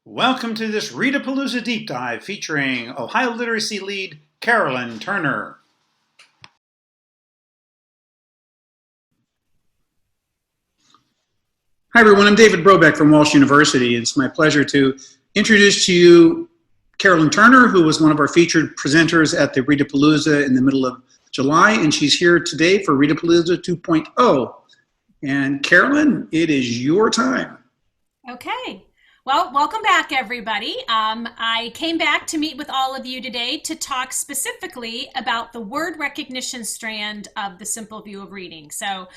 Welcome to this Readapalooza Deep Dive featuring Ohio Literacy Lead Carolyn Turner. Hi everyone, I'm David Brobeck from Walsh University. It's my pleasure to introduce to you Carolyn Turner, who was one of our featured presenters at the Readapalooza in the middle of July, and she's here today for Readapalooza 2.0. And Carolyn, it is your time. Okay. Well, welcome back, everybody. I came back to meet with all of you today to talk specifically about the word recognition strand of the simple view of reading. So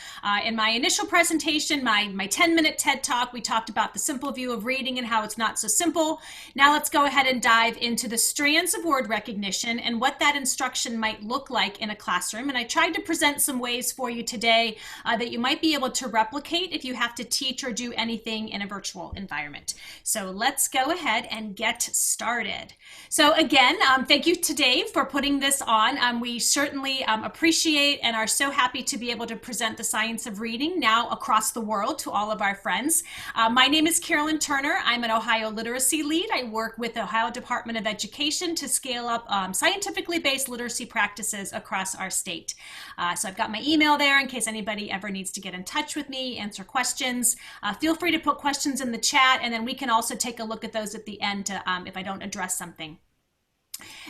in my initial presentation, my 10-minute TED Talk, we talked about the simple view of reading and how it's not so simple. Now let's go ahead and dive into the strands of word recognition and what that instruction might look like in a classroom. And I tried to present some ways for you today that you might be able to replicate if you have to teach or do anything in a virtual environment. So let's go ahead and get started. So again, thank you to Dave for putting this on. We certainly appreciate and are so happy to be able to present the science of reading now across the world to all of our friends. My name is Carolyn Turner. I'm an Ohio Literacy Lead. I work with the Ohio Department of Education to scale up scientifically based literacy practices across our state. So I've got my email there in case anybody ever needs to get in touch with me, answer questions. Feel free to put questions in the chat, and then we can also take a look at those at the end to, if I don't address something.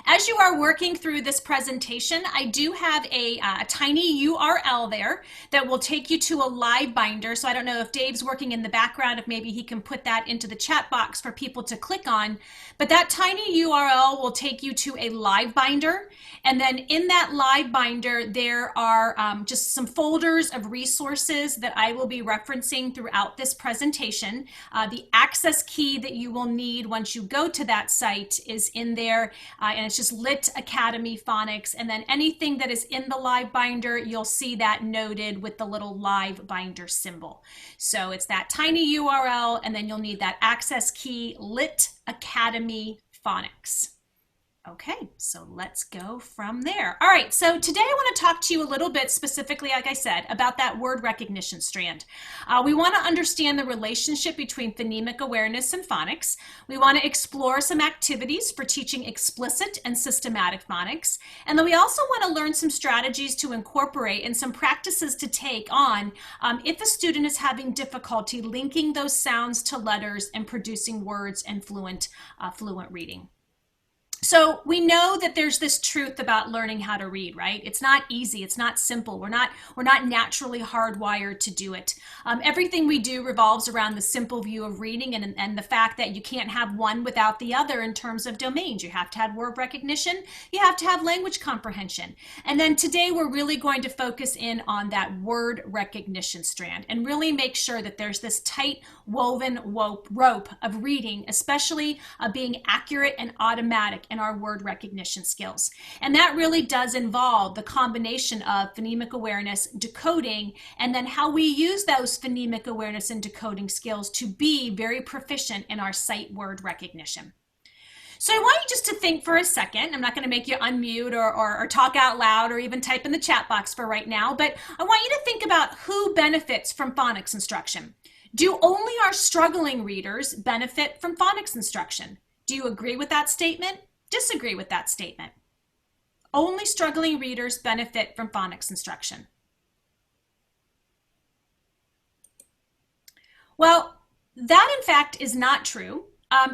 As you are working through this presentation, I do have a tiny URL there that will take you to a live binder. So I don't know if Dave's working in the background, if maybe he can put that into the chat box for people to click on. But that tiny URL will take you to a live binder. And then in that live binder, there are just some folders of resources that I will be referencing throughout this presentation. The access key that you will need once you go to that site is in there. And it's just Lit Academy Phonics. And then anything that is in the live binder, you'll see that noted with the little live binder symbol. So it's that tiny URL, and then you'll need that access key, Lit Academy Phonics. Okay, so let's go from there. All right, so today I want to talk to you a little bit specifically, like I said, about that word recognition strand. We want to understand the relationship between phonemic awareness and phonics. We want to explore some activities for teaching explicit and systematic phonics. And then we also want to learn some strategies to incorporate and some practices to take on if a student is having difficulty linking those sounds to letters and producing words and fluent reading. So we know that there's this truth about learning how to read, right? It's not easy. It's not simple. We're not naturally hardwired to do it. Everything we do revolves around the simple view of reading and the fact that you can't have one without the other in terms of domains. You have to have word recognition. You have to have language comprehension. And then today we're really going to focus in on that word recognition strand and really make sure that there's this tight woven rope of reading, especially being accurate and automatic in our word recognition skills. And that really does involve the combination of phonemic awareness, decoding, and then how we use those phonemic awareness and decoding skills to be very proficient in our sight word recognition. So I want you just to think for a second. I'm not going to make you unmute or talk out loud or even type in the chat box for right now, but I want you to think about who benefits from phonics instruction. Do only our struggling readers benefit from phonics instruction? Do you agree with that statement? Disagree with that statement? Only struggling readers benefit from phonics instruction. Well, that in fact is not true.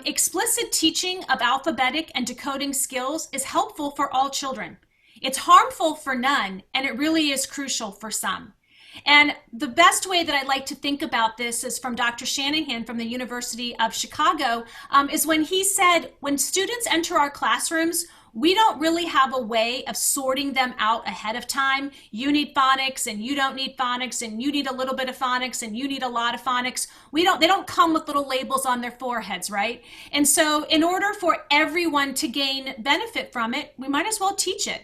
Explicit teaching of alphabetic and decoding skills is helpful for all children. It's harmful for none, and it really is crucial for some. And the best way that I like to think about this is from Dr. Shanahan from the University of Chicago, is when he said, when students enter our classrooms, we don't really have a way of sorting them out ahead of time. You need phonics and you don't need phonics, and you need a little bit of phonics and you need a lot of phonics. They don't come with little labels on their foreheads, right? And so in order for everyone to gain benefit from it, we might as well teach it.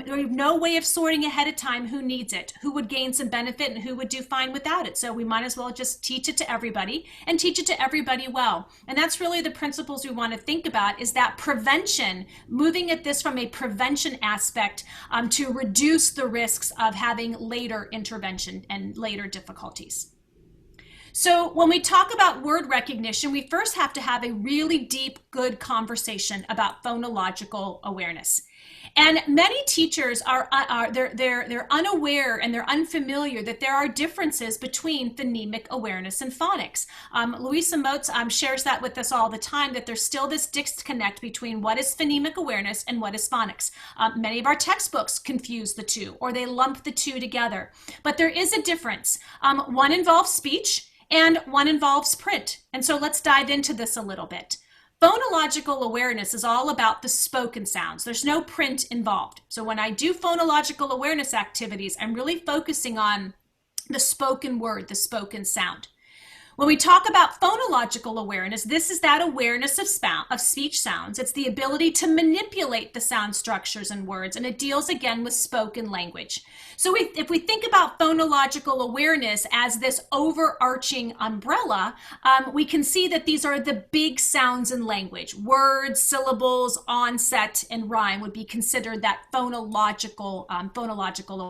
There's no way of sorting ahead of time who needs it, who would gain some benefit and who would do fine without it. So we might as well just teach it to everybody and teach it to everybody well. And that's really the principles we want to think about, is that prevention, moving at this from a prevention aspect to reduce the risks of having later intervention and later difficulties. So when we talk about word recognition, we first have to have a really deep, good conversation about phonological awareness. And many teachers they're unaware and they're unfamiliar that there are differences between phonemic awareness and phonics. Louisa Motes shares that with us all the time, that there's still this disconnect between what is phonemic awareness and what is phonics. Many of our textbooks confuse the two, or they lump the two together. But there is a difference. One involves speech and one involves print. And so let's dive into this a little bit. Phonological awareness is all about the spoken sounds. There's no print involved. So when I do phonological awareness activities, I'm really focusing on the spoken word, the spoken sound. When we talk about phonological awareness, this is that awareness of speech sounds. It's the ability to manipulate the sound structures and words, and it deals again with spoken language. So if we think about phonological awareness as this overarching umbrella, we can see that these are the big sounds in language. Words, syllables, onset, and rhyme would be considered that phonological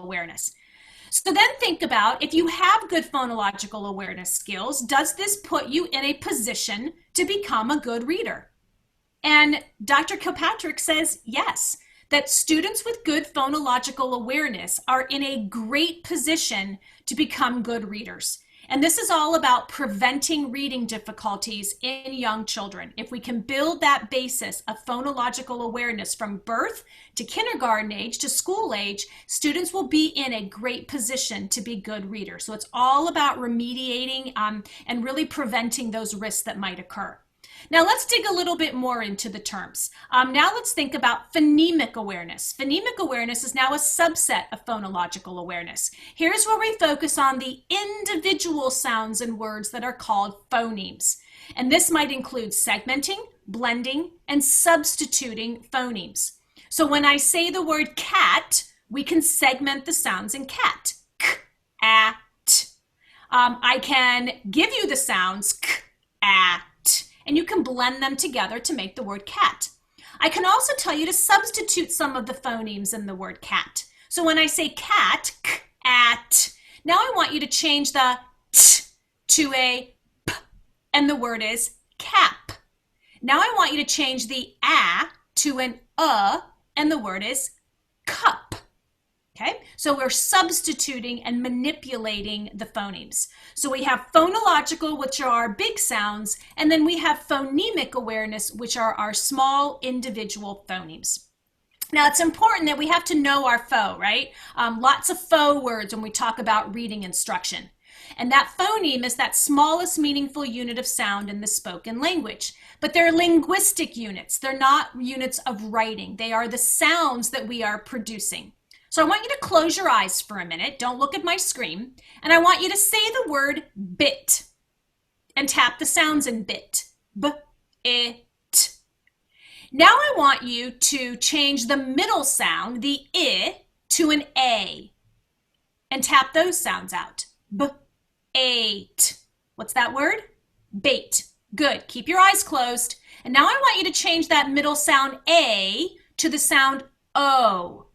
awareness. So then think about, if you have good phonological awareness skills, does this put you in a position to become a good reader? And Dr. Kilpatrick says yes, that students with good phonological awareness are in a great position to become good readers. And this is all about preventing reading difficulties in young children. If we can build that basis of phonological awareness from birth to kindergarten age to school age, students will be in a great position to be good readers. So it's all about remediating and really preventing those risks that might occur. Now let's dig a little bit more into the terms. Now let's think about phonemic awareness. Phonemic awareness is now a subset of phonological awareness. Here's where we focus on the individual sounds and words that are called phonemes. And this might include segmenting, blending, and substituting phonemes. So when I say the word cat, we can segment the sounds in cat. K, a, t. I can give you the sounds k, a, t, and you can blend them together to make the word cat. I can also tell you to substitute some of the phonemes in the word cat. So when I say cat, k, a, t, now I want you to change the t to a p, and the word is cap. Now I want you to change the a to an and the word is cup. Okay, so we're substituting and manipulating the phonemes. So we have phonological, which are our big sounds, and then we have phonemic awareness, which are our small individual phonemes. Now it's important that we have to know our pho, right? Lots of pho words when we talk about reading instruction. And that phoneme is that smallest meaningful unit of sound in the spoken language. But they're linguistic units. They're not units of writing. They are the sounds that we are producing. So I want you to close your eyes for a minute. Don't look at my screen. And I want you to say the word bit and tap the sounds in bit. B, I, t. Now I want you to change the middle sound, the I, to an A and tap those sounds out. B, ate. What's that word? Bait. Good. Keep your eyes closed. And now I want you to change that middle sound A to the sound O.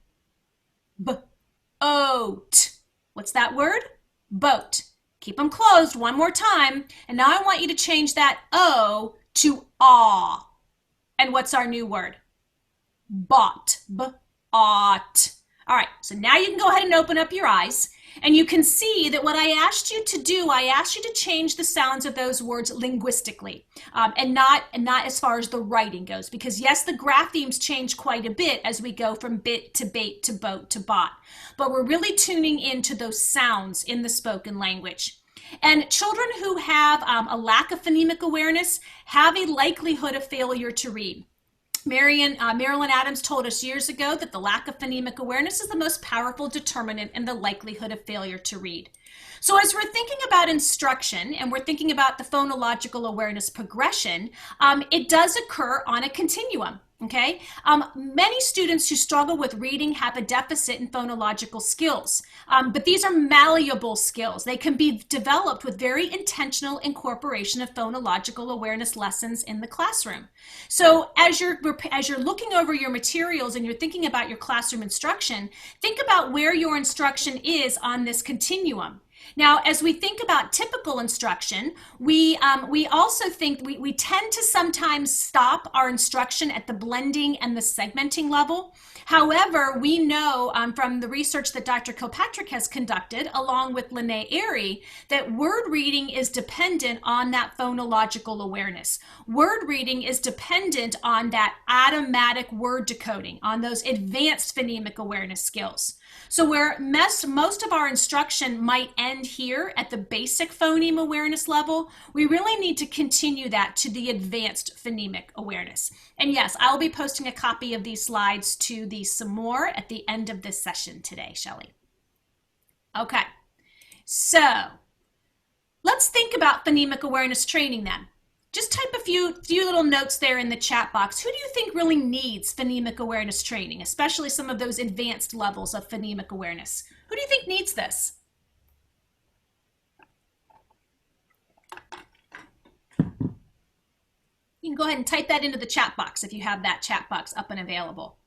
B-oat. What's that word? Boat. Keep them closed one more time. And now I want you to change that O to aw. And what's our new word? Bought. B-ought. All right, so now you can go ahead and open up your eyes. And you can see that what I asked you to do, I asked you to change the sounds of those words linguistically, and not as far as the writing goes. Because yes, the graphemes change quite a bit as we go from bit to bait to boat to bot. But we're really tuning into those sounds in the spoken language. And children who have a lack of phonemic awareness have a likelihood of failure to read. Marilyn Adams told us years ago that the lack of phonemic awareness is the most powerful determinant in the likelihood of failure to read. So as we're thinking about instruction and we're thinking about the phonological awareness progression, it does occur on a continuum. Okay, many students who struggle with reading have a deficit in phonological skills, but these are malleable skills. They can be developed with very intentional incorporation of phonological awareness lessons in the classroom. So as you're looking over your materials and you're thinking about your classroom instruction, think about where your instruction is on this continuum. Now, as we think about typical instruction, we also think we tend to sometimes stop our instruction at the blending and the segmenting level. However, we know from the research that Dr. Kilpatrick has conducted, along with Lene Airy, that word reading is dependent on that phonological awareness. Word reading is dependent on that automatic word decoding, on those advanced phonemic awareness skills. So where most of our instruction might end here at the basic phoneme awareness level, we really need to continue that to the advanced phonemic awareness. And yes, I'll be posting a copy of these slides to the some more at the end of this session today, Shelley. Okay, so let's think about phonemic awareness training then. Just type a few little notes there in the chat box. Who do you think really needs phonemic awareness training, especially some of those advanced levels of phonemic awareness? Who do you think needs this? You can go ahead and type that into the chat box if you have that chat box up and available.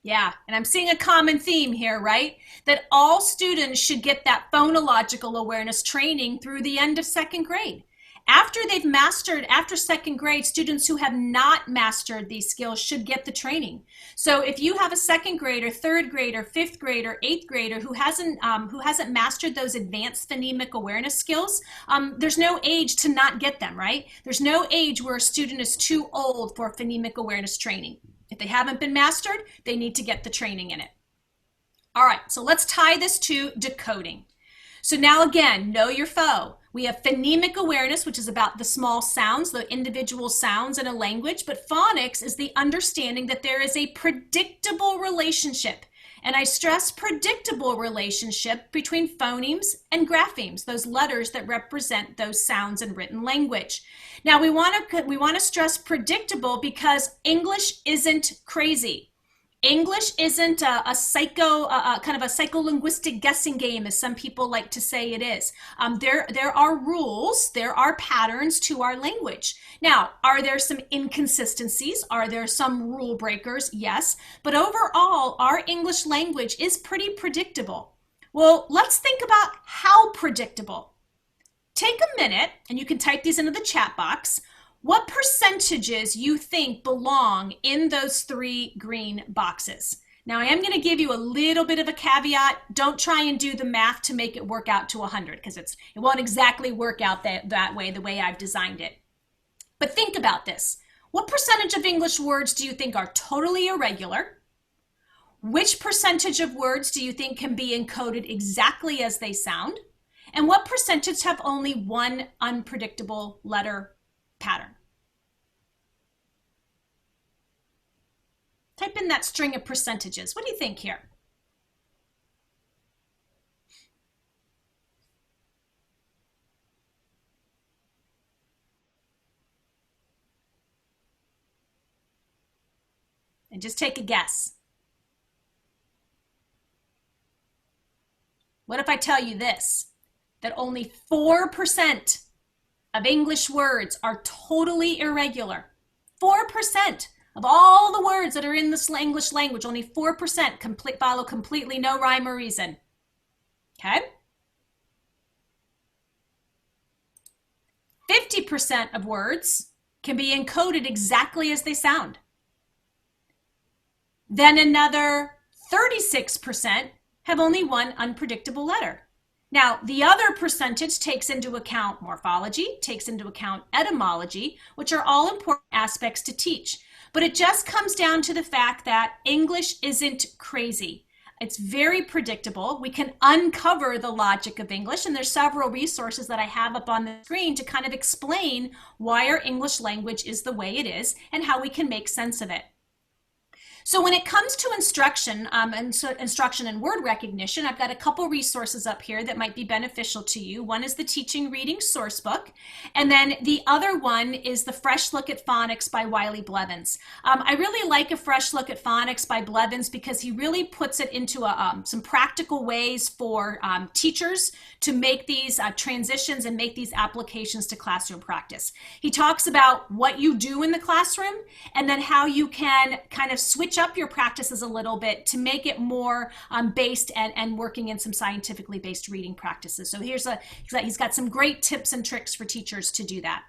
Yeah, and I'm seeing a common theme here, right? That all students should get that phonological awareness training through the end of second grade. After second grade, students who have not mastered these skills should get the training. So if you have a second grader, third grader, fifth grader, eighth grader who hasn't mastered those advanced phonemic awareness skills, there's no age to not get them, right? There's no age where a student is too old for phonemic awareness training. If they haven't been mastered, they need to get the training in it. All right, so let's tie this to decoding. So now again, know your foe. We have phonemic awareness, which is about the small sounds, the individual sounds in a language, but phonics is the understanding that there is a predictable relationship, and I stress predictable relationship between phonemes and graphemes, those letters that represent those sounds in written language. Now we want to stress predictable because English isn't crazy. English isn't kind of a psycholinguistic guessing game, as some people like to say it is. There are rules, there are patterns to our language. Now, are there some inconsistencies? Are there some rule breakers? Yes, but overall, our English language is pretty predictable. Well, let's think about how predictable. Take a minute, and you can type these into the chat box. What percentages you think belong in those three green boxes? Now, I am going to give you a little bit of a caveat. Don't try and do the math to make it work out to 100 because it won't exactly work out that way, the way I've designed it. But think about this. What percentage of English words do you think are totally irregular? Which percentage of words do you think can be encoded exactly as they sound? And what percentage have only one unpredictable letter pattern? Type in that string of percentages. What do you think here? And just take a guess. What if I tell you this, that only 4% of English words are totally irregular? 4% of all the words that are in the English language, only 4% follow completely no rhyme or reason. Okay? 50% of words can be encoded exactly as they sound. Then another 36% have only one unpredictable letter. Now, the other percentage takes into account morphology, takes into account etymology, which are all important aspects to teach. But it just comes down to the fact that English isn't crazy. It's very predictable. We can uncover the logic of English, and there's several resources that I have up on the screen to kind of explain why our English language is the way it is and how we can make sense of it. So when it comes to instruction and word recognition, I've got a couple resources up here that might be beneficial to you. One is the Teaching Reading Sourcebook, and then the other one is the Fresh Look at Phonics by Wiley Blevins. I really like a Fresh Look at Phonics by Blevins because he really puts it into some practical ways for teachers to make these transitions and make these applications to classroom practice. He talks about what you do in the classroom and then how you can kind of switch switch up your practices a little bit to make it more based and working in some scientifically based reading practices. So he's got some great tips and tricks for teachers to do that.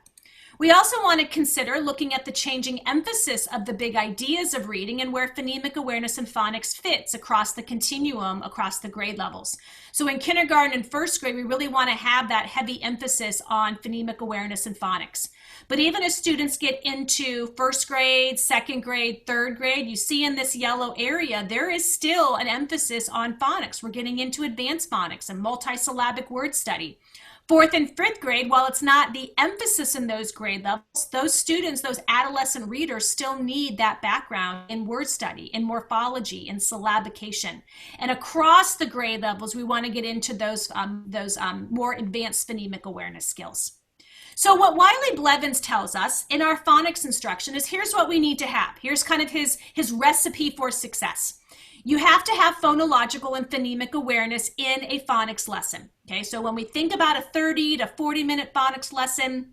We also want to consider looking at the changing emphasis of the big ideas of reading and where phonemic awareness and phonics fits across the continuum, across the grade levels. So in kindergarten and first grade, we really want to have that heavy emphasis on phonemic awareness and phonics. But even as students get into first grade, second grade, third grade, you see in this yellow area, there is still an emphasis on phonics. We're getting into advanced phonics and multisyllabic word study. Fourth and fifth grade, while it's not the emphasis in those grade levels, those students, those adolescent readers still need that background in word study, in morphology, in syllabication. And across the grade levels, we want to get into those more advanced phonemic awareness skills. So what Wiley Blevins tells us in our phonics instruction is here's what we need to have. Here's kind of his recipe for success. You have to have phonological and phonemic awareness in a phonics lesson. Okay, so when we think about a 30 to 40-minute phonics lesson,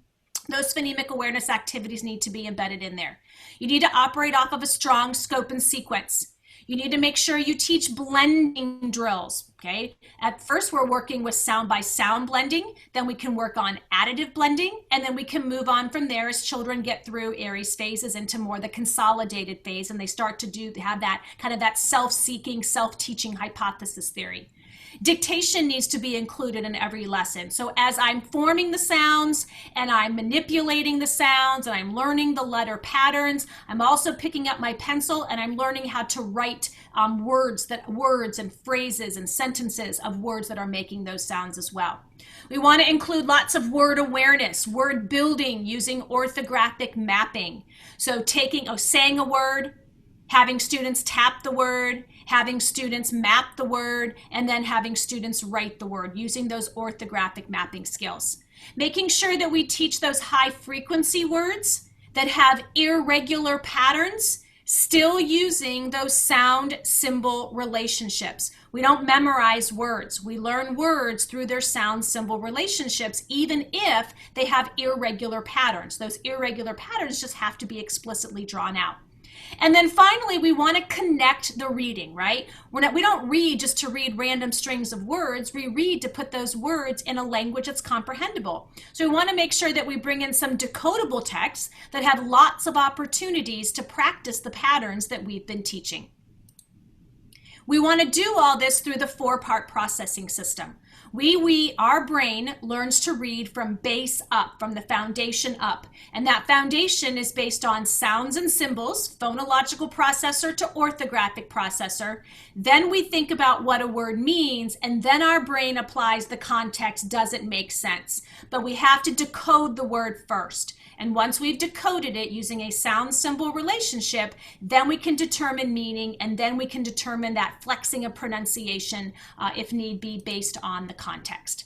those phonemic awareness activities need to be embedded in there. You need to operate off of a strong scope and sequence. You need to make sure you teach blending drills, okay? At first, we're working with sound by sound blending, then we can work on additive blending, and then we can move on from there as children get through Aries phases into more the consolidated phase, and they start to have that kind of that self-seeking, self-teaching hypothesis theory. Dictation needs to be included in every lesson. So as I'm forming the sounds and I'm manipulating the sounds and I'm learning the letter patterns, I'm also picking up my pencil and I'm learning how to write words and phrases and sentences of words that are making those sounds as well. We want to include lots of word awareness, word building using orthographic mapping. So saying a word, having students tap the word, having students map the word, and then having students write the word using those orthographic mapping skills. Making sure that we teach those high frequency words that have irregular patterns, still using those sound symbol relationships. We don't memorize words. We learn words through their sound symbol relationships, even if they have irregular patterns. Those irregular patterns just have to be explicitly drawn out. And then finally, we want to connect the reading, right? We don't read just to read random strings of words. We read to put those words in a language that's comprehensible. So we want to make sure that we bring in some decodable texts that have lots of opportunities to practice the patterns that we've been teaching. We want to do all this through the 4-part processing system. Our brain learns to read from base up, from the foundation up. And that foundation is based on sounds and symbols, phonological processor to orthographic processor. Then we think about what a word means, and then our brain applies the context. Does it make sense? But we have to decode the word first. And once we've decoded it using a sound symbol relationship, then we can determine meaning, and then we can determine that flexing of pronunciation if need be based on the context.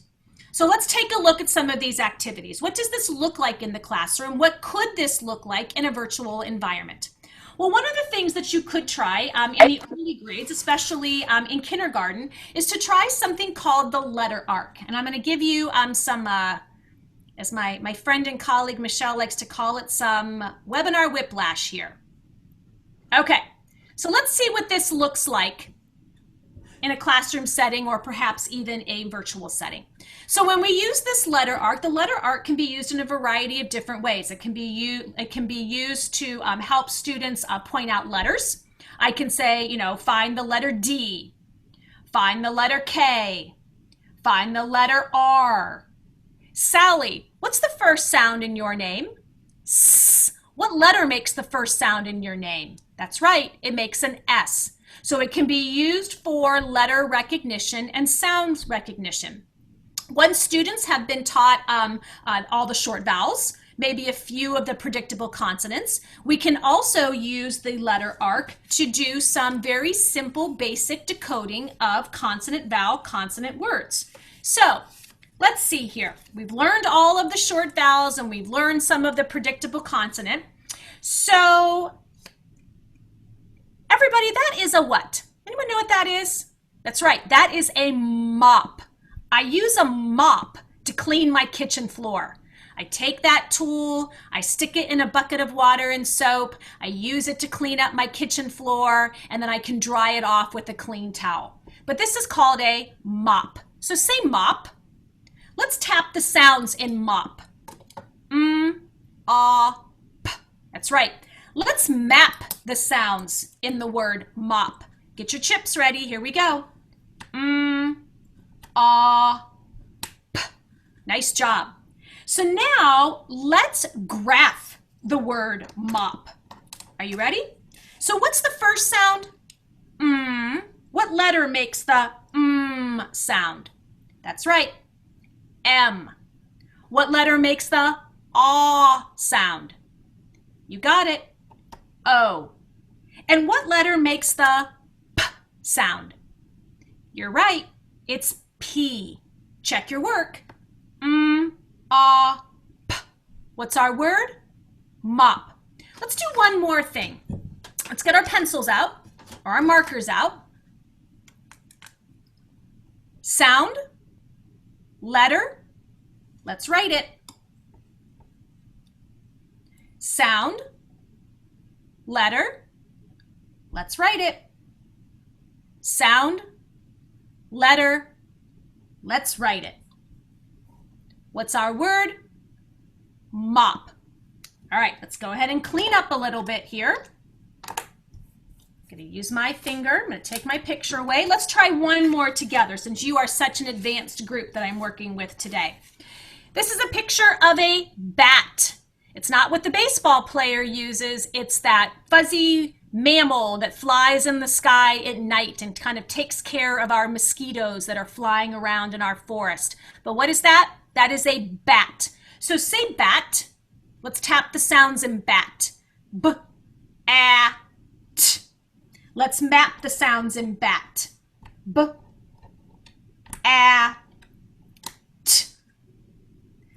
So let's take a look at some of these activities. What does this look like in the classroom? What could this look like in a virtual environment? Well, one of the things that you could try in the early grades, especially in kindergarten, is to try something called the letter arc. And I'm going to give you some as my friend and colleague Michelle likes to call it, some webinar whiplash here. Okay, so let's see what this looks like in a classroom setting or perhaps even a virtual setting. So when we use this letter arc, the letter arc can be used in a variety of different ways. It can be used to help students point out letters. I can say, find the letter D, find the letter K, find the letter R. Sally, what's the first sound in your name? S. What letter makes the first sound in your name? That's right, it makes an S. So it can be used for letter recognition and sound recognition. Once students have been taught all the short vowels, maybe a few of the predictable consonants, we can also use the letter arc to do some very simple basic decoding of consonant vowel consonant words. So let's see here. We've learned all of the short vowels and we've learned some of the predictable consonant. So everybody, that is a what? Anyone know what that is? That's right, that is a mop. I use a mop to clean my kitchen floor. I take that tool, I stick it in a bucket of water and soap, I use it to clean up my kitchen floor, and then I can dry it off with a clean towel. But this is called a mop. So say mop. Let's tap the sounds in mop. P. That's right. Let's map the sounds in the word mop. Get your chips ready. Here we go. P. Nice job. So now let's graph the word mop. Are you ready? So what's the first sound? What letter makes the sound? That's right. M. What letter makes the aw sound? You got it. O. And what letter makes the p sound? You're right. It's P. Check your work. P. What's our word? Mop. Let's do one more thing. Let's get our pencils out or our markers out. Sound, letter, let's write it. Sound, letter, let's write it. Sound, letter, let's write it. What's our word? Mop. All right, let's go ahead and clean up a little bit here. I'm going to use my finger. I'm going to take my picture away. Let's try one more together since you are such an advanced group that I'm working with today. This is a picture of a bat. It's not what the baseball player uses. It's that fuzzy mammal that flies in the sky at night and kind of takes care of our mosquitoes that are flying around in our forest. But what is that? That is a bat. So say bat. Let's tap the sounds in bat. B, a, t. Let's map the sounds in bat. B, a, t.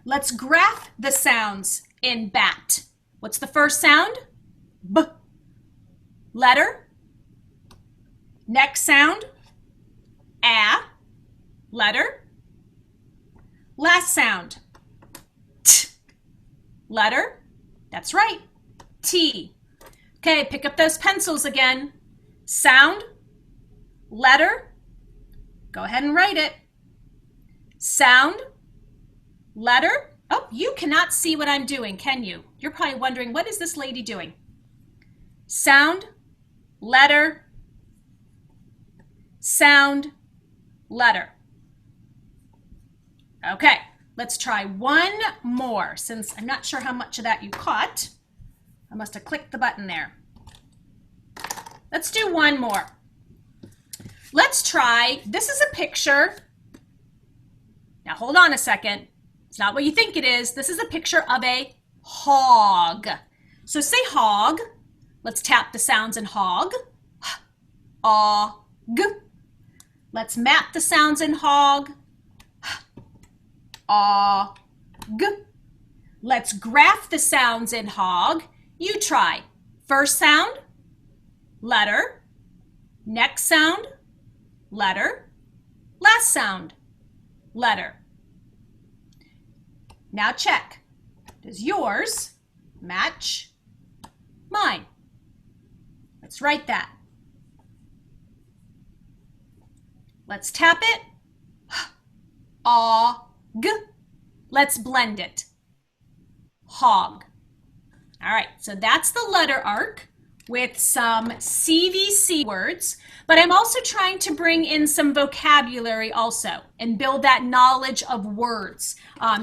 Let's graph the sounds in bat. What's the first sound? B. Letter. Next sound? A. Letter. Last sound? T. Letter. That's right. T. Okay, pick up those pencils again. Sound, letter, go ahead and write it. Sound, letter. Oh, you cannot see what I'm doing, can you? You're probably wondering, what is this lady doing? Sound, letter, sound, letter. Okay, let's try one more. Since I'm not sure how much of that you caught, I must have clicked the button there. Let's do one more. Let's try, this is a picture. Now hold on a second. It's not what you think it is. This is a picture of a hog. So say hog. Let's tap the sounds in hog. G. Let's map the sounds in hog. G. Let's graph the sounds in hog. You try. First sound, letter. Next sound, letter. Last sound, letter. Now check. Does yours match mine? Let's write that. Let's tap it. G. Let's blend it. Hog. All right, so that's the letter arc with some CVC words, but I'm also trying to bring in some vocabulary also and build that knowledge of words,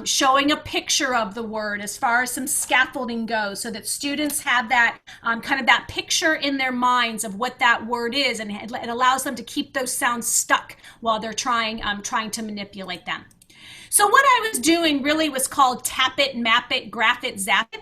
showing a picture of the word as far as some scaffolding goes so that students have that kind of that picture in their minds of what that word is, and it allows them to keep those sounds stuck while they're trying to manipulate them. So what I was doing really was called Tap It, Map It, Graph It, Zap It.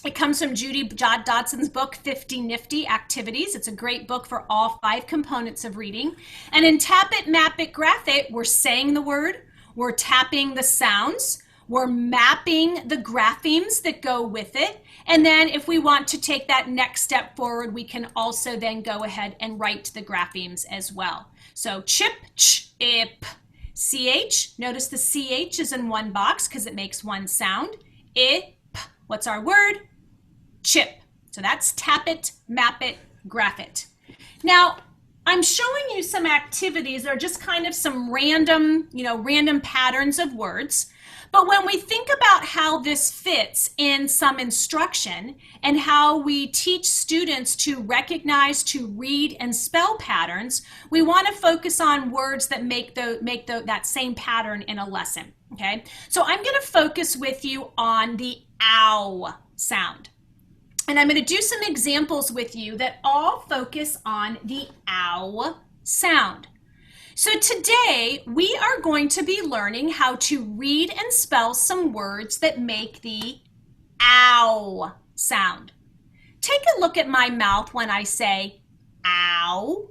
It comes from Judy Dodson's book, 50 Nifty Activities. It's a great book for all 5 components of reading. And in Tap It, Map It, Graph It, we're saying the word, we're tapping the sounds, we're mapping the graphemes that go with it. And then if we want to take that next step forward, we can also then go ahead and write the graphemes as well. So chip, chip, CH. Notice the CH is in one box because it makes one sound. What's our word? Chip. So that's tap it, map it, graph it. Now, I'm showing you some activities that are just kind of some random, random patterns of words. But when we think about how this fits in some instruction and how we teach students to recognize, to read, and spell patterns, we want to focus on words that make that same pattern in a lesson, okay? So I'm going to focus with you on the ow sound. And I'm going to do some examples with you that all focus on the ow sound. So today we are going to be learning how to read and spell some words that make the ow sound. Take a look at my mouth when I say ow.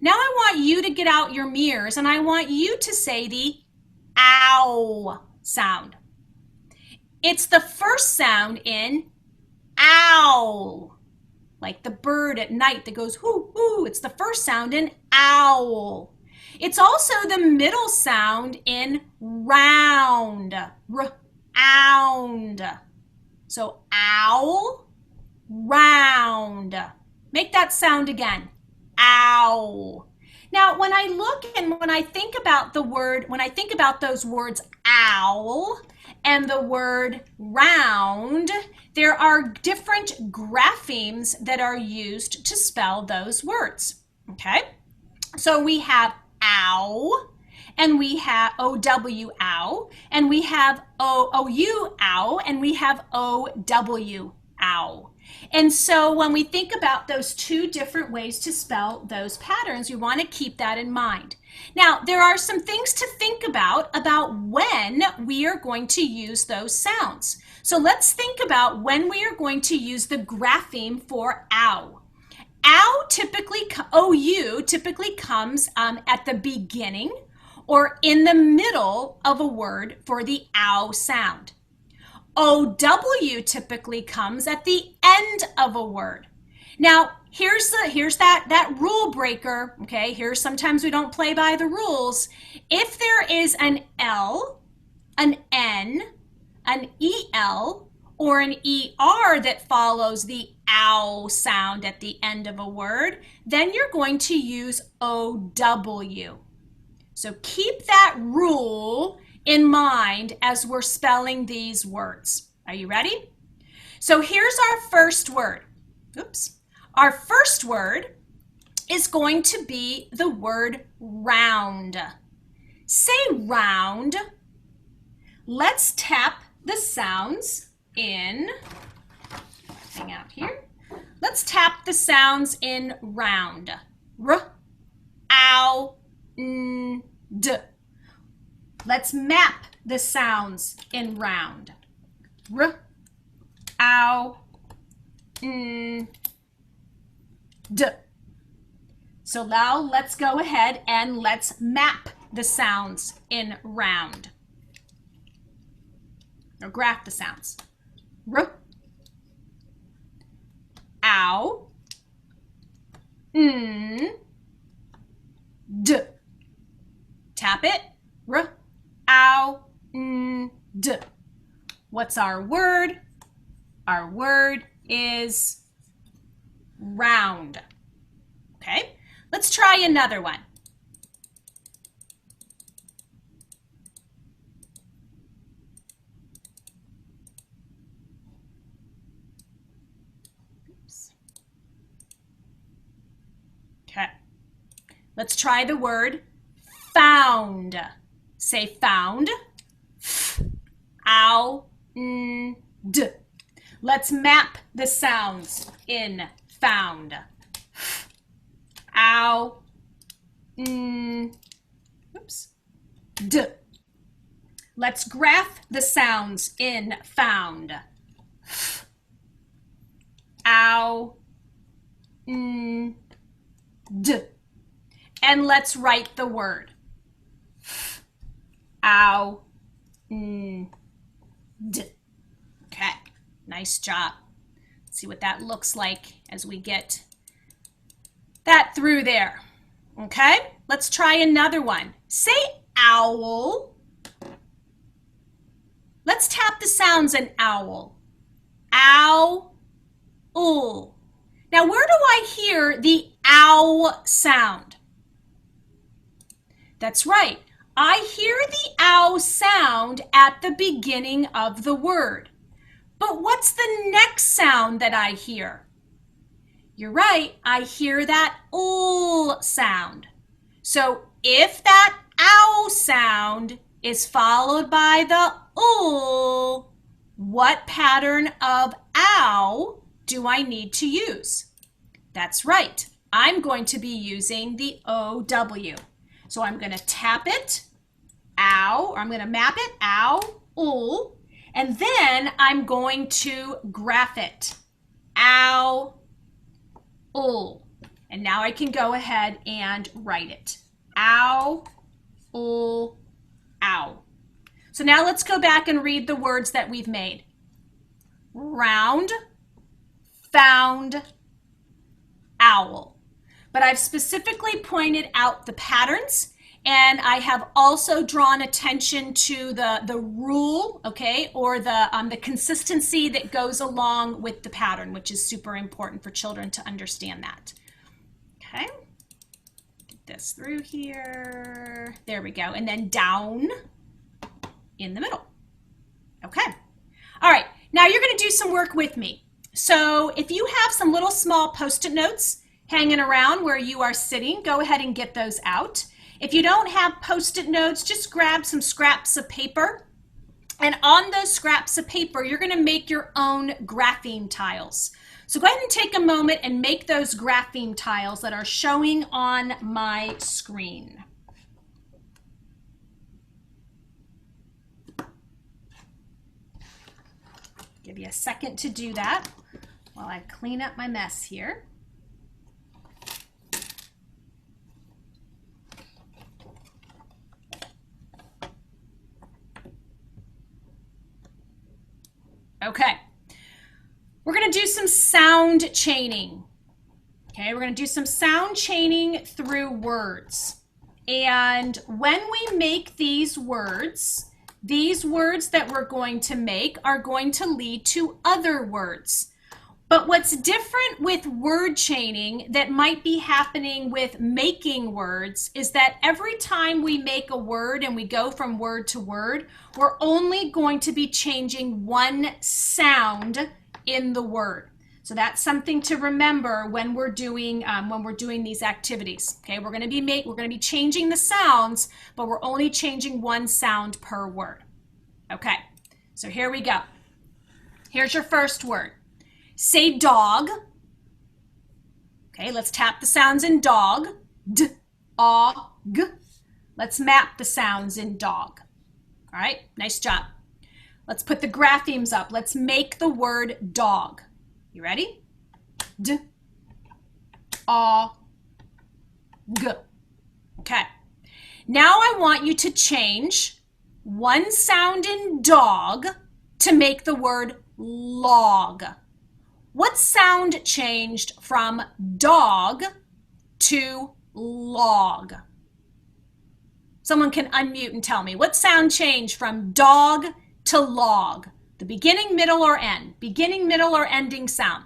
Now I want you to get out your mirrors and I want you to say the ow sound. It's the first sound in owl, like the bird at night that goes hoo, hoo. It's the first sound in owl. It's also the middle sound in round, round. So owl, round. Make that sound again, ow. Now, when I look and when I think about those words owl and the word round, there are different graphemes that are used to spell those words, okay? So we have ow, and we have O-W, ow, and we have O-O-U, ow, and we have O-W, ow. And so when we think about those two different ways to spell those patterns, you want to keep that in mind. Now, there are some things to think about when we are going to use those sounds. So let's think about when we are going to use the grapheme for ow. OU typically comes at the beginning or in the middle of a word for the ow sound. OW typically comes at the end of a word. Now, here's that rule breaker, okay? Here's sometimes we don't play by the rules. If there is an L, an N, an EL, or an ER that follows the ow sound at the end of a word, then you're going to use OW. So keep that rule in mind as we're spelling these words. Are you ready? So here's our first word. Oops. Our first word is going to be the word round. Say round. Let's tap the sounds in, hang out here. Let's tap the sounds in round. R, ow, n, d. Let's map the sounds in round. R, ow, n, d. So now let's go ahead and let's map the sounds in round. Or graph the sounds. R, ow, n, d. Tap it. R, ow, n, d. What's our word? Our word is round. Okay, let's try another one. Okay, let's try the word found. Say found. F, ow, n, d. Let's map the sounds in found. F, ow, n, oops, d. Let's graph the sounds in found. F, ow, n, d. And let's write the word. F, ow, n, d. Okay, nice job. Let's see what that looks like as we get that through there. Okay, let's try another one. Say owl. Let's let's tap the sounds in owl. Ow, ul. Now, where do I hear the ow sound? That's right. I hear the ow sound at the beginning of the word. But what's the next sound that I hear? You're right, I hear that ul sound. So if that ow sound is followed by the ul, what pattern of ow do I need to use? That's right, I'm going to be using the OW. So I'm going to tap it, ow, or I'm going to map it, ow, ul, and then I'm going to graph it, ow, ul. And now I can go ahead and write it, ow, ul, ow. So now let's go back and read the words that we've made. Round, found, owl. But I've specifically pointed out the patterns, and I have also drawn attention to the rule, okay, or the consistency that goes along with the pattern, which is super important for children to understand that. Okay, get this through here. There we go, and then down in the middle. Okay, all right, now you're going to do some work with me. So if you have some little small Post-it notes hanging around where you are sitting, go ahead and get those out. If you don't have Post-it notes, just grab some scraps of paper. And on those scraps of paper, you're going to make your own grapheme tiles. So go ahead and take a moment and make those grapheme tiles that are showing on my screen. Give you a second to do that while I clean up my mess here. Okay, we're going to do some sound chaining. Okay, we're going to do some sound chaining through words. And when we make these words that we're going to make are going to lead to other words. But what's different with word chaining that might be happening with making words is that every time we make a word and we go from word to word, we're only going to be changing one sound in the word. So that's something to remember when we're doing these activities. Okay, we're going to be changing the sounds, but we're only changing one sound per word. Okay, so here we go. Here's your first word. Say dog. Okay, let's tap the sounds in dog. D, aw, g. Let's map the sounds in dog. All right, nice job. Let's put the graphemes up. Let's make the word dog. You ready? D, aw, g. Okay, now I want you to change one sound in dog to make the word log. What sound changed from dog to log? Someone can unmute and tell me. What sound changed from dog to log? The beginning, middle, or end? Beginning, middle, or ending sound?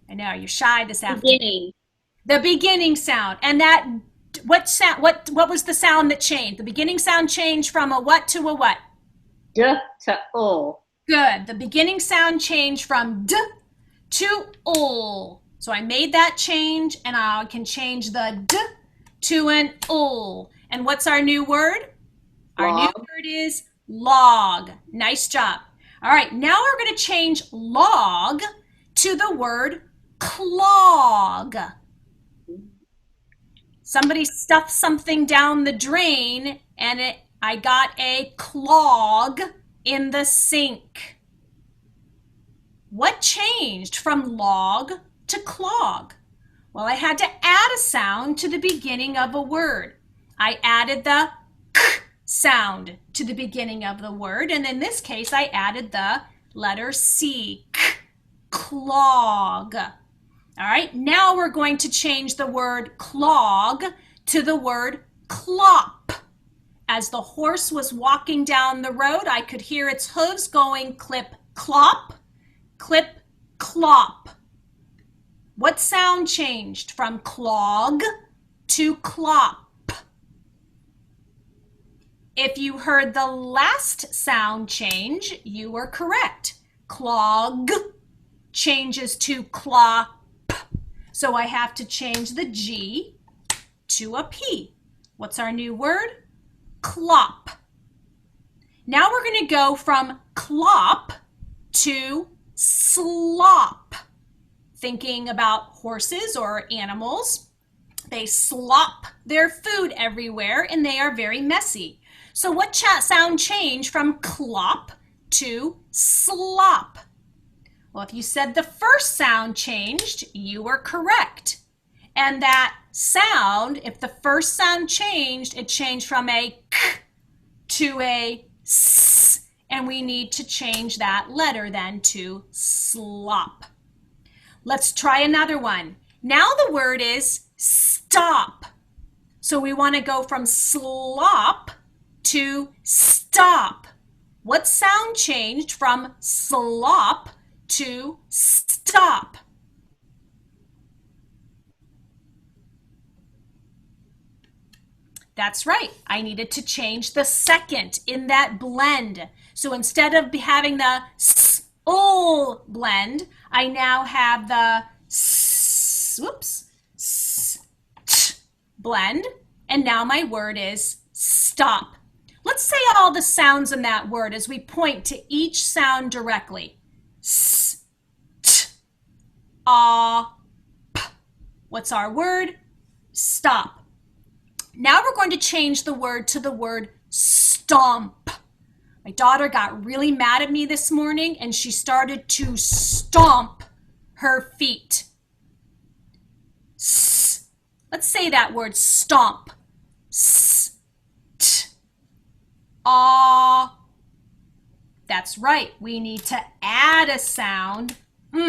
I know, you're shy this afternoon. Beginning. The beginning sound. And that, what was the sound that changed? The beginning sound changed from a what to a what? D to ul. Good. The beginning sound changed from d to ul. So I made that change, and I can change the d to an ul. And what's our new word? Our new word is log. Nice job. All right, now we're going to change log to the word clog. Somebody stuffed something down the drain, and I got a clog in the sink. What changed from log to clog? Well, I had to add a sound to the beginning of a word. I added the k sound to the beginning of the word, and in this case, I added the letter C, k, clog. All right, now we're going to change the word clog to the word clop. As the horse was walking down the road, I could hear its hooves going clip, clop, clip, clop. What sound changed from clog to clop? If you heard the last sound change, you were correct. Clog changes to clop. So I have to change the G to a P. What's our new word? Clop. Now we're going to go from clop to slop. Thinking about horses or animals, they slop their food everywhere and they are very messy. So what sound changed from clop to slop? Well, if you said the first sound changed, you were correct. And that sound, if the first sound changed, it changed from a k to a s, and we need to change that letter then to slop. Let's try another one. Now the word is stop. So we want to go from slop to stop. What sound changed from slop to stop? That's right. I needed to change the second in that blend. So instead of having the s-ol blend, I now have the s-t blend. And now my word is stop. Let's say all the sounds in that word as we point to each sound directly. S, t, ah, p. What's our word? Stop. Now we're going to change the word to the word stomp. My daughter got really mad at me this morning and she started to stomp her feet. S. Let's say that word, stomp. S, t, ah. That's right. We need to add a sound, p,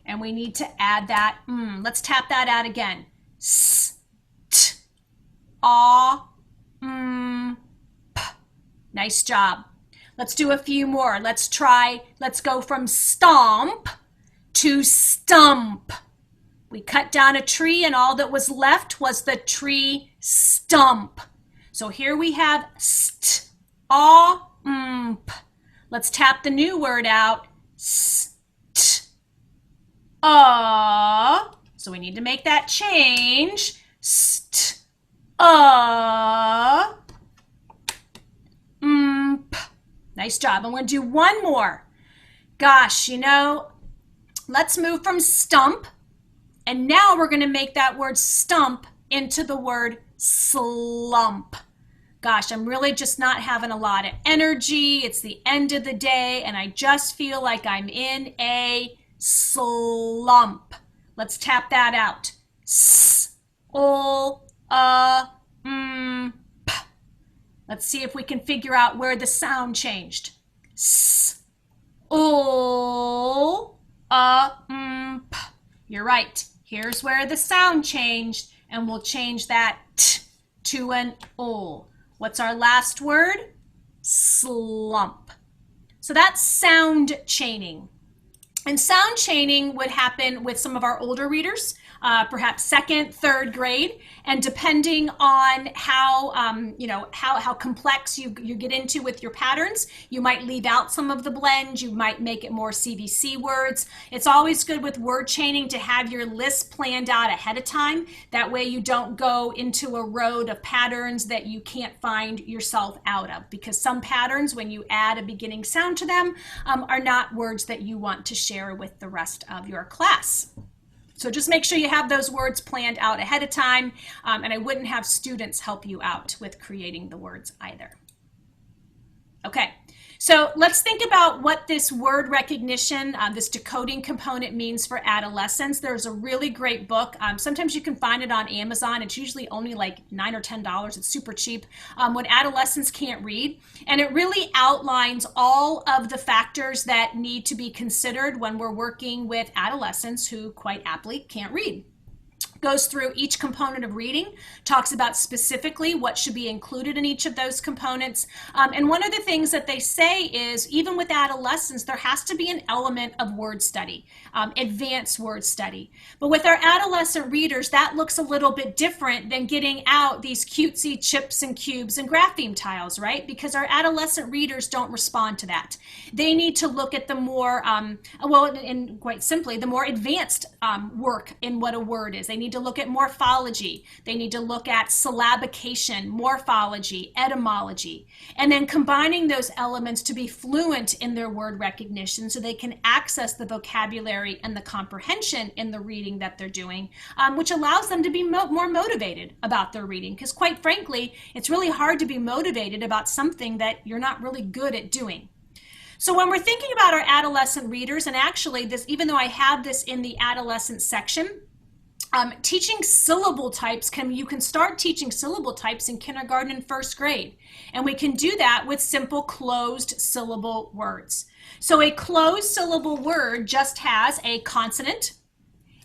and we need to add that, Let's tap that out again. S, t, ah, p. Nice job. Let's do a few more. Let's go from stomp to stump. We cut down a tree and all that was left was the tree stump. So here we have st, ah, p. Let's tap the new word out. St, so we need to make that change. St, p. Nice job. I'm going to do one more. Gosh, let's move from stump. And now we're going to make that word stump into the word slump. Gosh, I'm really just not having a lot of energy. It's the end of the day and I just feel like I'm in a slump. Let's tap that out. S, o, p. Let's see if we can figure out where the sound changed. S, o, p. You're right. Here's where the sound changed, and we'll change that t to an o. What's our last word? Slump. So that's sound chaining. And sound chaining would happen with some of our older readers, perhaps second, third grade, and depending on how complex you get into with your patterns, you might leave out some of the blend, you might make it more CVC words. It's always good with word chaining to have your list planned out ahead of time. That way you don't go into a road of patterns that you can't find yourself out of, because some patterns, when you add a beginning sound to them, are not words that you want to share with the rest of your class. So just make sure you have those words planned out ahead of time, and I wouldn't have students help you out with creating the words either. Okay, So let's think about what this word recognition, this decoding component means for adolescents. There's a really great book. Sometimes you can find it on Amazon. It's usually only like $9 or $10. It's super cheap. When adolescents can't read. And it really outlines all of the factors that need to be considered when we're working with adolescents who quite aptly can't read. Goes through each component of reading, talks about specifically what should be included in each of those components. And one of the things that they say is, even with adolescents, there has to be an element of word study, advanced word study. But with our adolescent readers, that looks a little bit different than getting out these cutesy chips and cubes and grapheme tiles, right? Because our adolescent readers don't respond to that. They need to look at the more, and quite simply, the more advanced work in what a word is. They need to look at morphology. They need to look at syllabication, morphology, etymology, and then combining those elements to be fluent in their word recognition so they can access the vocabulary and the comprehension in the reading that they're doing, which allows them to be more motivated about their reading. Because quite frankly, it's really hard to be motivated about something that you're not really good at doing. So when we're thinking about our adolescent readers, and actually this, even though I have this in the adolescent section, teaching syllable types, you can start teaching syllable types in kindergarten and first grade. And we can do that with simple closed syllable words. So a closed syllable word just has a consonant,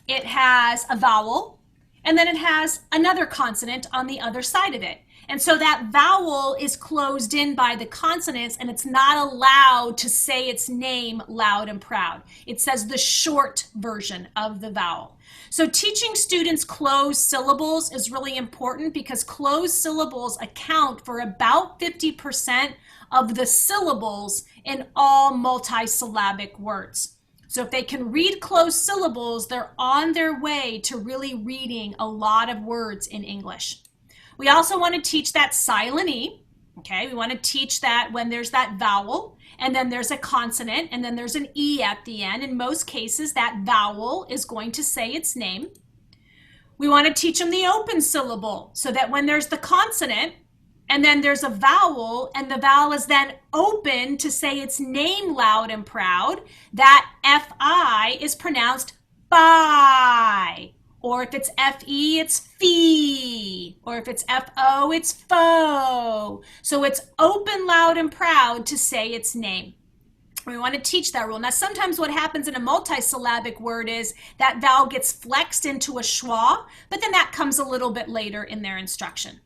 it has a vowel, and then it has another consonant on the other side of it. And so that vowel is closed in by the consonants, and it's not allowed to say its name loud and proud. It says the short version of the vowel. So teaching students closed syllables is really important because closed syllables account for about 50% of the syllables in all multisyllabic words. So if they can read closed syllables, they're on their way to really reading a lot of words in English. We also want to teach that silent E, okay? We want to teach that when there's that vowel, and then there's a consonant, and then there's an E at the end. In most cases, that vowel is going to say its name. We want to teach them the open syllable, so that when there's the consonant, and then there's a vowel, and the vowel is then open to say its name loud and proud, that F-I is pronounced by. Or if it's F-E, it's fee. Or if it's F-O, it's fo. So it's open, loud, and proud to say its name. We want to teach that rule. Now, sometimes what happens in a multisyllabic word is that vowel gets flexed into a schwa, but then that comes a little bit later in their instruction.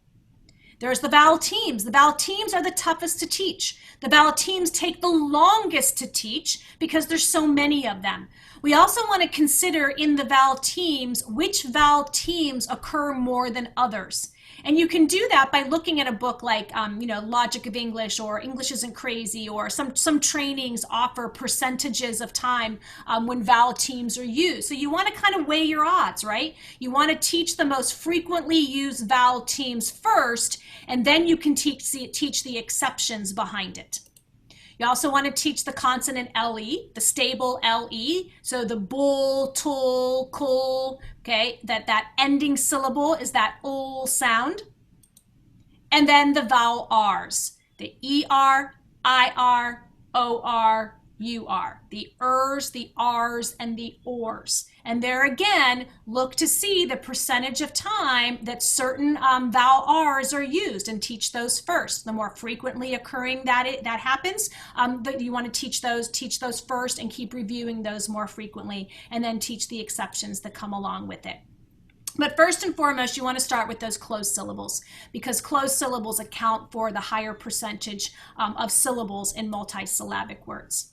There's the vowel teams. The vowel teams are the toughest to teach. The vowel teams take the longest to teach because there's so many of them. We also want to consider in the vowel teams which vowel teams occur more than others. And you can do that by looking at a book like, Logic of English or English Isn't Crazy, or some trainings offer percentages of time when vowel teams are used. So you want to kind of weigh your odds, right? You want to teach the most frequently used vowel teams first, and then you can teach the exceptions behind it. You also want to teach the consonant LE, the stable LE. So the bull, tul, kul, okay, that ending syllable is that ul sound. And then the vowel R's, the ER, IR, OR, UR, the ers, the R's, and the ors. And there again, look to see the percentage of time that certain vowel R's are used and teach those first. The more frequently occurring that happens, you want to teach those first and keep reviewing those more frequently, and then teach the exceptions that come along with it. But first and foremost, you want to start with those closed syllables, because closed syllables account for the higher percentage of syllables in multisyllabic words.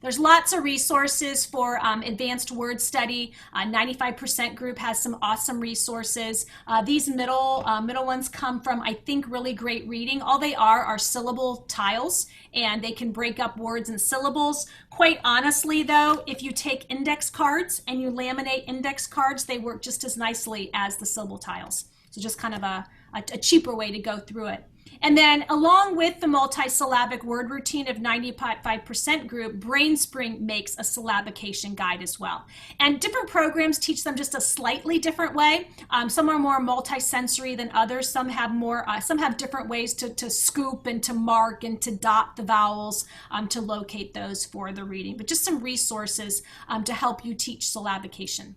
There's lots of resources for advanced word study. 95% group has some awesome resources. These middle ones come from, I think, really great reading. All they are syllable tiles, and they can break up words and syllables. Quite honestly, though, if you take index cards and you laminate index cards, they work just as nicely as the syllable tiles. So just kind of a cheaper way to go through it. And then along with the multisyllabic word routine of 95% group, BrainSpring makes a syllabication guide as well. And different programs teach them just a slightly different way. Some are more multisensory than others. Some have different ways to scoop and to mark and to dot the vowels to locate those for the reading. But just some resources to help you teach syllabication.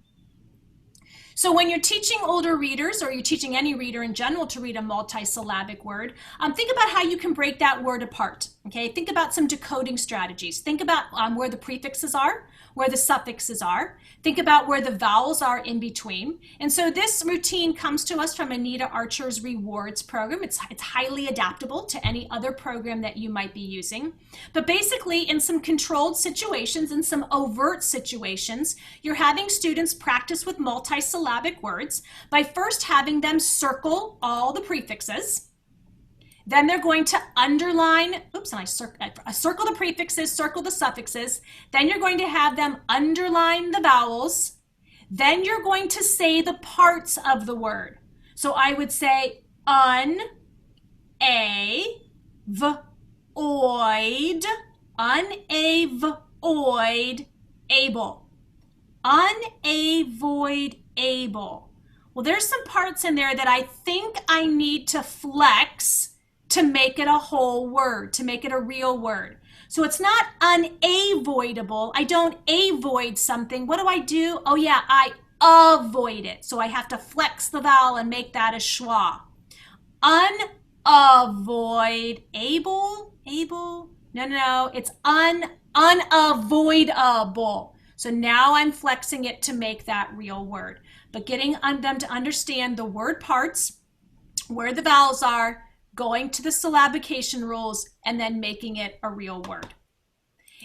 So when you're teaching older readers, or you're teaching any reader in general to read a multisyllabic word, think about how you can break that word apart, okay? Think about some decoding strategies. Think about where the prefixes are, where the suffixes are. Think about where the vowels are in between. And so this routine comes to us from Anita Archer's Rewards program. It's highly adaptable to any other program that you might be using. But basically, in some controlled situations, in some overt situations, you're having students practice with multisyllabic words by first having them circle all the prefixes. Then they're going to underline, I circle the prefixes, circle the suffixes. Then you're going to have them underline the vowels. Then you're going to say the parts of the word. So I would say oid, unavoid, able. Unavoid, able. Well, there's some parts in there that I think I need to flex to make it a whole word, to make it a real word. So it's not unavoidable. I don't avoid something. What do? Oh yeah, I avoid it. So I have to flex the vowel and make that a schwa. Unavoid, able? No, it's unavoidable. So now I'm flexing it to make that real word. But getting them to understand the word parts, where the vowels are, going to the syllabication rules, and then making it a real word.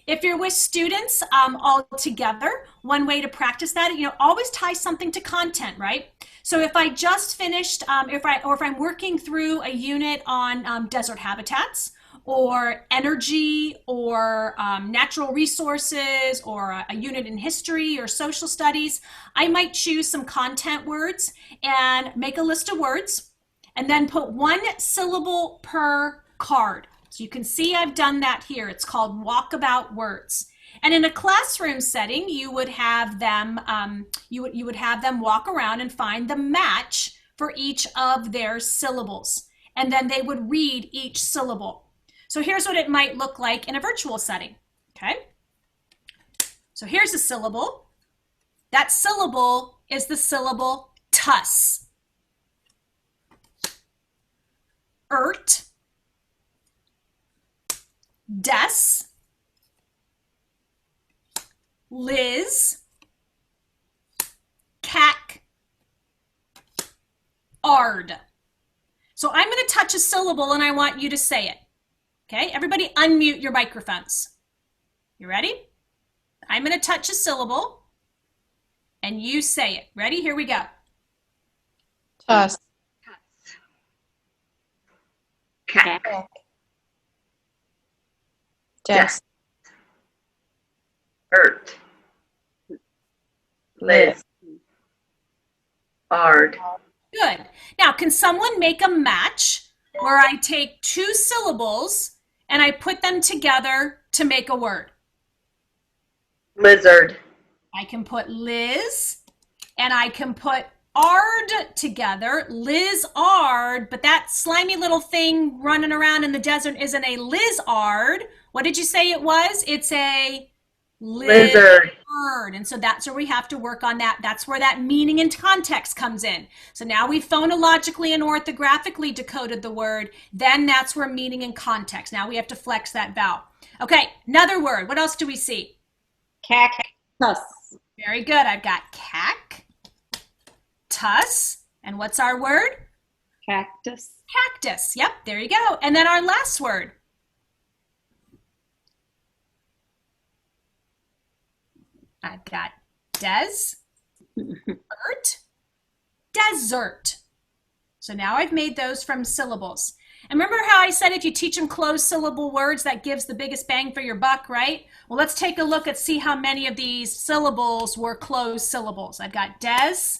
If you're with students all together, one way to practice that, always tie something to content, right? So if I just finished, if I'm working through a unit on desert habitats, or energy, or natural resources, or a unit in history or social studies, I might choose some content words and make a list of words, and then put one syllable per card. So you can see I've done that here. It's called Walkabout Words. And in a classroom setting, you would have them you would have them walk around and find the match for each of their syllables. And then they would read each syllable. So here's what it might look like in a virtual setting. Okay? So here's a syllable. That syllable is the syllable tuss. Ert, des, Liz, cac, ard. So I'm going to touch a syllable and I want you to say it. Okay, everybody unmute your microphones. You ready? I'm going to touch a syllable and you say it. Ready? Here we go. Tuss. Cac. Des. Ert. Liz. Ard. Good. Now, can someone make a match where I take two syllables and I put them together to make a word? Lizard. I can put Liz and I can put ard together, lizard, but that slimy little thing running around in the desert isn't a lizard. What did you say it was? It's a Lizard. And so that's where we have to work on that. That's where that meaning and context comes in. So now we've phonologically and orthographically decoded the word. Then that's where meaning and context. Now we have to flex that vowel. Okay, another word. What else do we see? Cactus. Very good. I've got cac, tuss, and what's our word? Cactus. Cactus. Yep, there you go. And then our last word. I've got desert, desert. So now I've made those from syllables. And remember how I said if you teach them closed syllable words, that gives the biggest bang for your buck, right? Well, let's take a look and see how many of these syllables were closed syllables. I've got des,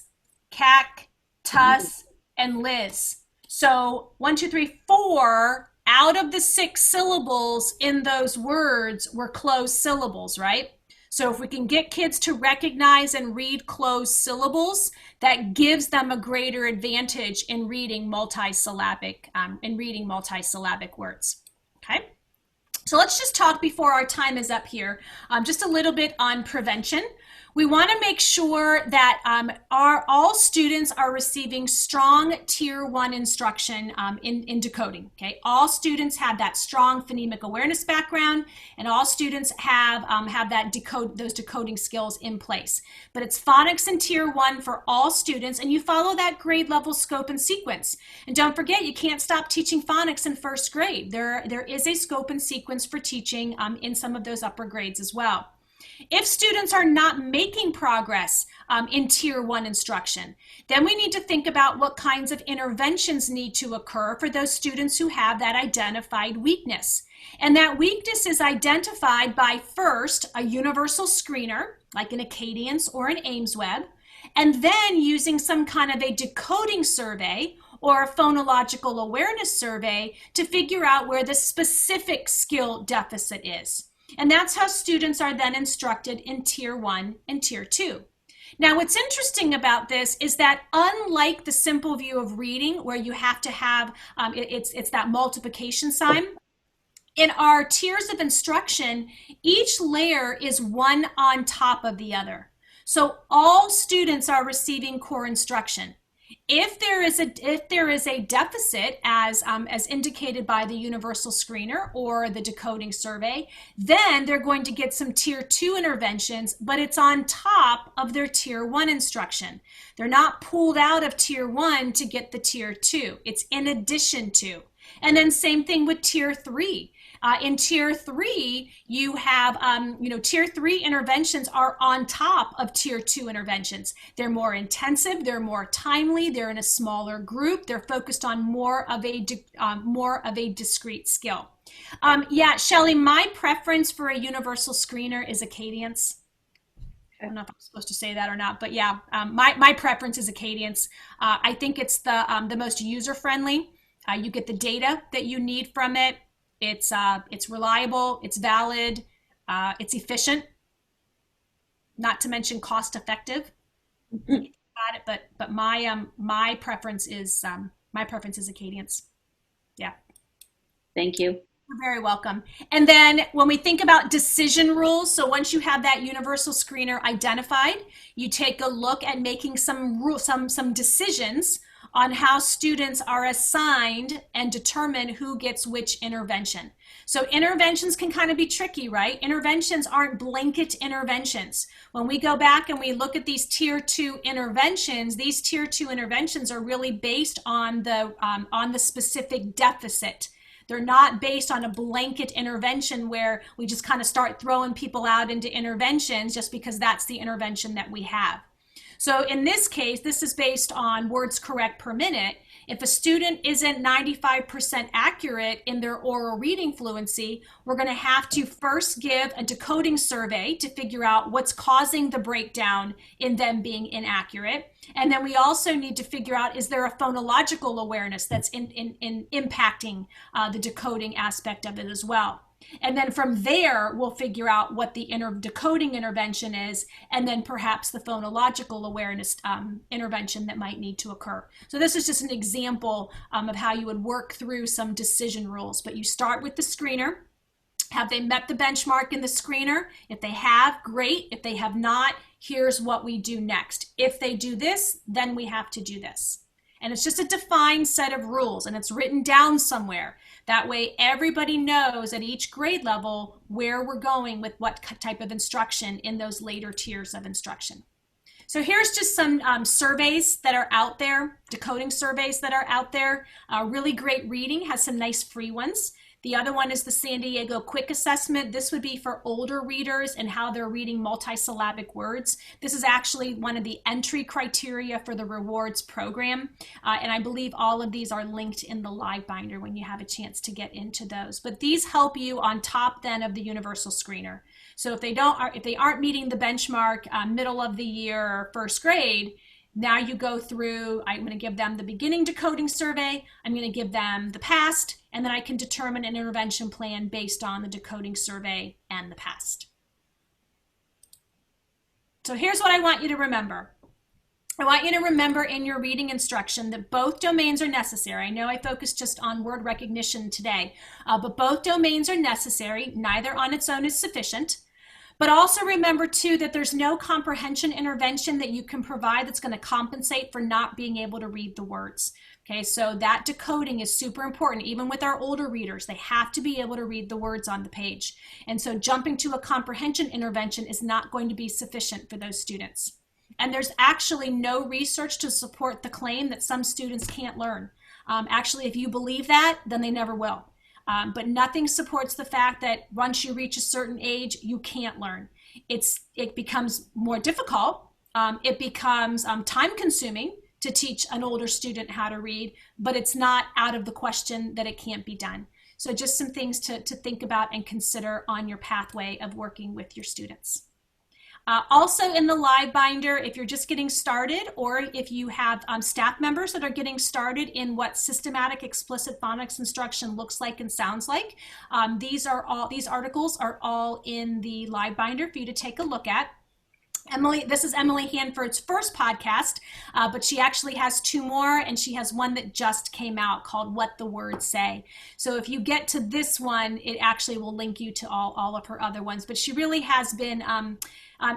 cac, tuss, and Liz. So 1, 2, 3, 4 out of the 6 syllables in those words were closed syllables, right? So if we can get kids to recognize and read closed syllables, that gives them a greater advantage in reading multisyllabic words. Okay. So let's just talk before our time is up here, just a little bit on prevention. We want to make sure that all students are receiving strong Tier 1 instruction in decoding. Okay, all students have that strong phonemic awareness background, and all students have those decoding skills in place. But it's phonics in Tier 1 for all students, and you follow that grade level scope and sequence. And don't forget, you can't stop teaching phonics in first grade. There is a scope and sequence for teaching in some of those upper grades as well. If students are not making progress in Tier 1 instruction, then we need to think about what kinds of interventions need to occur for those students who have that identified weakness. And that weakness is identified by first a universal screener, like an Acadience or an AimsWeb, and then using some kind of a decoding survey or a phonological awareness survey to figure out where the specific skill deficit is. And that's how students are then instructed in Tier 1 and Tier 2. Now, what's interesting about this is that unlike the simple view of reading, where you have to have, it's that multiplication sign, in our tiers of instruction, each layer is one on top of the other. So all students are receiving core instruction. If there is a deficit, as indicated by the universal screener or the decoding survey, then they're going to get some Tier 2 interventions, but it's on top of their Tier 1 instruction. They're not pulled out of Tier 1 to get the Tier 2. It's in addition to. And then same thing with Tier 3. In Tier 3, you have, Tier 3 interventions are on top of Tier 2 interventions. They're more intensive, they're more timely, they're in a smaller group, they're focused on more of a discrete skill. Yeah, Shelley, my preference for a universal screener is Acadience. I don't know if I'm supposed to say that or not, but yeah, my preference is Acadience. I think it's the most user-friendly. You get the data that you need from it. It's reliable, it's valid, it's efficient, not to mention cost effective. Got it, but my preference is Acadience. Yeah. Thank you. You're very welcome. And then when we think about decision rules, so once you have that universal screener identified, you take a look at making some decisions on how students are assigned and determine who gets which intervention. So interventions can kind of be tricky, right? Interventions aren't blanket interventions. When we go back and we look at these Tier 2 interventions, these Tier 2 interventions are really based on the specific deficit. They're not based on a blanket intervention where we just kind of start throwing people out into interventions just because that's the intervention that we have. So in this case, this is based on words correct per minute. If a student isn't 95% accurate in their oral reading fluency, we're going to have to first give a decoding survey to figure out what's causing the breakdown in them being inaccurate. And then we also need to figure out, is there a phonological awareness that's impacting the decoding aspect of it as well. And then from there, we'll figure out what the decoding intervention is, and then perhaps the phonological awareness intervention that might need to occur. So this is just an example of how you would work through some decision rules. But you start with the screener. Have they met the benchmark in the screener? If they have, great. If they have not, here's what we do next. If they do this, then we have to do this. And it's just a defined set of rules, and it's written down somewhere. That way everybody knows at each grade level where we're going with what type of instruction in those later tiers of instruction. So here's just some surveys that are out there, decoding surveys that are out there. Really great reading, has some nice free ones. The other one is the San Diego Quick Assessment. This would be for older readers and how they're reading multisyllabic words. This is actually one of the entry criteria for the rewards program. And I believe all of these are linked in the live binder when you have a chance to get into those. But these help you on top then of the universal screener. So if they aren't meeting the benchmark middle of the year or first grade, Now you go through, I'm going to give them the beginning decoding survey, I'm going to give them the past, and then I can determine an intervention plan based on the decoding survey and the past. So here's what I want you to remember. I want you to remember in your reading instruction that both domains are necessary. I know I focused just on word recognition today, but both domains are necessary. Neither on its own is sufficient. But also remember too that there's no comprehension intervention that you can provide that's going to compensate for not being able to read the words. Okay, so that decoding is super important. Even with our older readers, they have to be able to read the words on the page. And so jumping to a comprehension intervention is not going to be sufficient for those students. And there's actually no research to support the claim that some students can't learn. Actually, if you believe that, then they never will. But nothing supports the fact that once you reach a certain age, you can't learn. It becomes more difficult. It becomes time consuming to teach an older student how to read, but it's not out of the question that it can't be done. So just some things to think about and consider on your pathway of working with your students. Also in the live binder, if you're just getting started, or if you have staff members that are getting started in what systematic explicit phonics instruction looks like and sounds like, these articles are all in the live binder for you to take a look at. This is Emily Hanford's first podcast, but she actually has 2 more, and she has one that just came out called What the Words Say. So if you get to this one, it actually will link you to all of her other ones. But she really has been,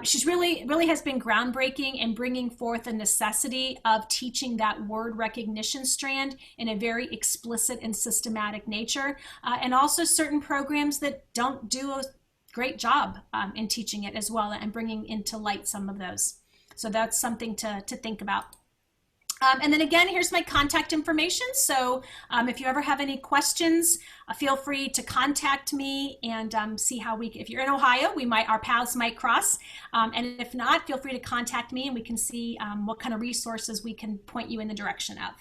she's really has been groundbreaking in bringing forth a necessity of teaching that word recognition strand in a very explicit and systematic nature, and also certain programs that don't do a great job in teaching it as well and bringing into light some of those. So that's something to think about. And then again, here's my contact information. So if you ever have any questions, feel free to contact me and see how if you're in Ohio, our paths might cross. And if not, feel free to contact me and we can see what kind of resources we can point you in the direction of.